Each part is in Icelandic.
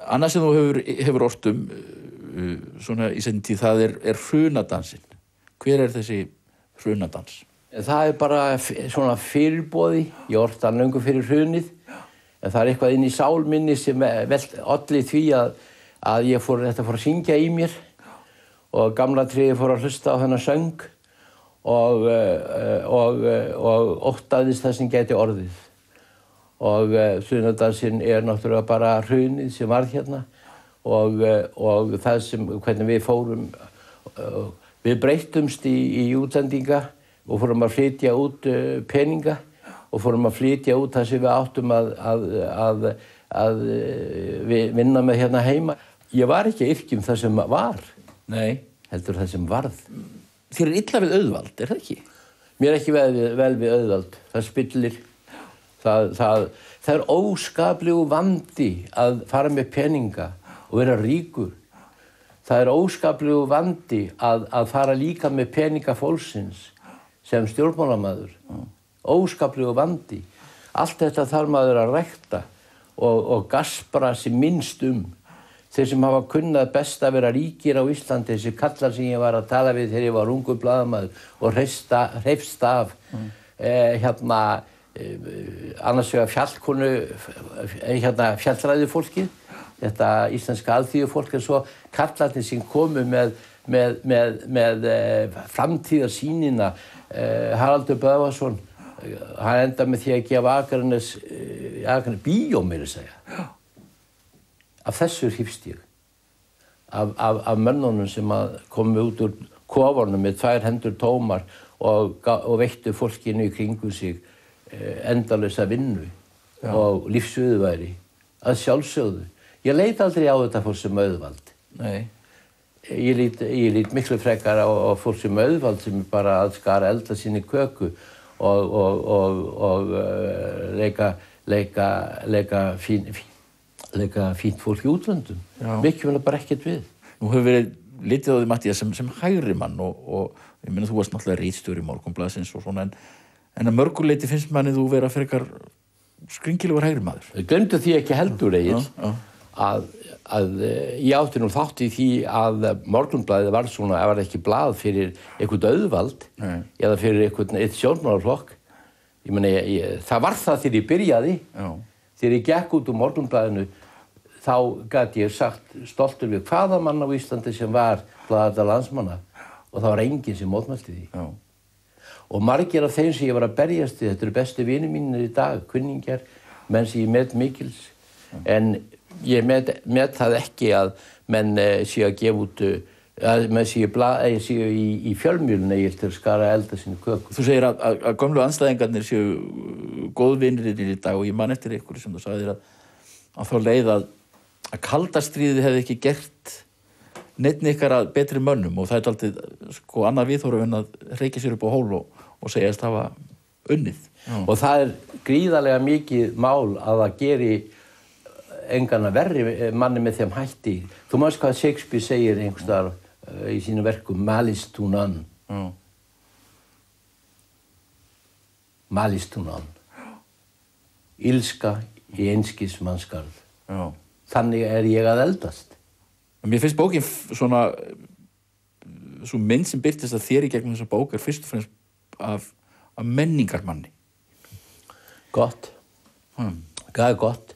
annað sem þú hefur ort svona í seinni tíð, það er hrunadansinn. Hver er þessi hrunadans? Það bara svona fyrirboði. Ég orti hann löngu fyrir hrunið. En það eitthvað inn í sál minni sem olli því að þetta fór að syngja í mér. Og gamla tréið fór að hlusta á þennan söng og óttaðist það sem gæti orðið. Og hrunadansinn náttúrulega bara hrunið sem varð hérna og það hvernig við fórum, við breyttumst í útlendinga og fórum að flytja út peninga og fórum að flytja út það sem við áttum að vinna með hérna heima. Ég var ekki að yrkja það sem var. Nei. Heldur það sem varð. Þér illa við auðvald, það ekki? Mér ekki vel við auðvald. Það spillir. Það óskaplegu vandi að fara með peninga og vera ríkur. Það óskaplegu vandi að fara líka með peninga fólksins sem stjórnmálamaður. Óskaplegu vandi. Allt þetta þarf maður að rækta og gaspra sig minnst Þeir sem hafa kunnað best að vera ríkir á Íslandi, þessi kallar sem ég var að tala við þegar ég var ungur blaðamaður og hreifst af annars vegar fjallræðufólkið, þetta íslenska alþýðufólk, en svo kallarnir sem komu með framtíðarsýnina. Haraldur Böðvarsson, hann endaði með því að gefa Akranes bíó, meira að segja. Af þessu hrifst ég. Af mönnunum sem komu út úr kofunum með 2 hendur tómar og veittu fólkinu í kringum sig endalausa vinnu og lífsauðværi. Að sjálfsögðu. Ég leit aldrei á þetta fólk sem auðvald. Nei. Ég lít miklu frekar á fólk sem auðvald sem bara að skara elda sinni köku og leika fínt fólk í útlöndum. Mér kemur það bara ekkert við. Nú hefur verið litið á því, Matthías, sem hægri mann og ég meina þú varst náttúrulega ritstjóri Morgunblaðsins og svona, en að mörgu leyti finnst manni þú vera frekar skringilegur hægri maður. Gleymdu því ekki heldur, Egill, að ég átti nú þátt í því að Morgunblaðið var ekki blað fyrir eitthvað auðvald eða fyrir eitt stjórnmálaflokk. Ég meina, það var það þegar ég byrjaði. Þegar ég gekk út úr Morgunblaðinu, þá gat ég sagt stoltur við hvaða mann á Íslandi sem var blaðarda landsmanna og það var enginn sem mótmælti því. Og margir af þeim sem ég var að berjast við, þetta eru bestu vinir mínir í dag, kunningjar, menn sem ég met mikils, en ég met það ekki að menn séu að gefa út, að menn séu í fjölmiðlunni til að skara elda sinni köku. Þú segir að gömlu andstæðingarnir séu góðvinir í dag og ég man eftir ykkur sem þú sagðir að þá leið að kalda stríðið hefði ekki gert neitt ykkar að betri mönnum og það er alltaf annað viðhorf en að hreykja sér upp á hól og segjast hafa unnið. Og það gríðarlega mikið mál að það geri engana verri manni með þeim hætti. Þú manst hvað Shakespeare segir einhvers staðar í sínu verkum, malice to none. Malice to none. Ilska í einskis mannsgarð. Þannig ég að eldast. Mér finnst bókin svona svo mynd sem birtist að þér í gegnum þessa bók fyrst og fremst af menningarmanni. Gott. Það gott.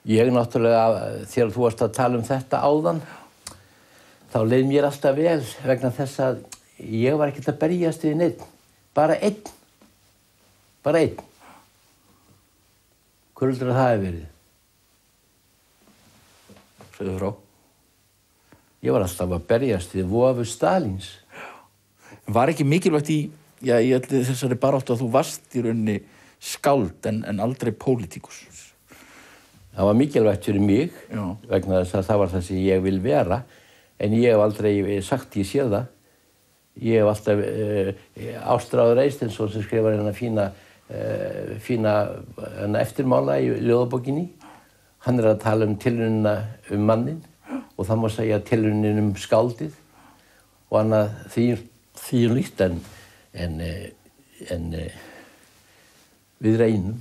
Ég náttúrulega, þegar þú varst að tala þetta áðan, þá leið mér alltaf vel vegna þess að ég var ekkert að berjast við neinn. Bara einn. Bara einn. Hver heldur að það hefur verið? Segðu frá. Ég var alltaf að berjast við vofu Stalíns. Var ekki mikilvægt í þessari baráttu að þú varst í rauninni skáld en aldrei pólitíkus? Það var mikilvægt fyrir mig vegna þess að það var það sem ég vil vera, en ég hef aldrei sagt ég sé það. Ég hef alltaf Ástráður Eysteinsson sem skrifar fína eftirmála í ljóðabókinni. Hann að tala tilraunina mannin og það má segja tilraunin skáldið og annað því líkt en við reynum.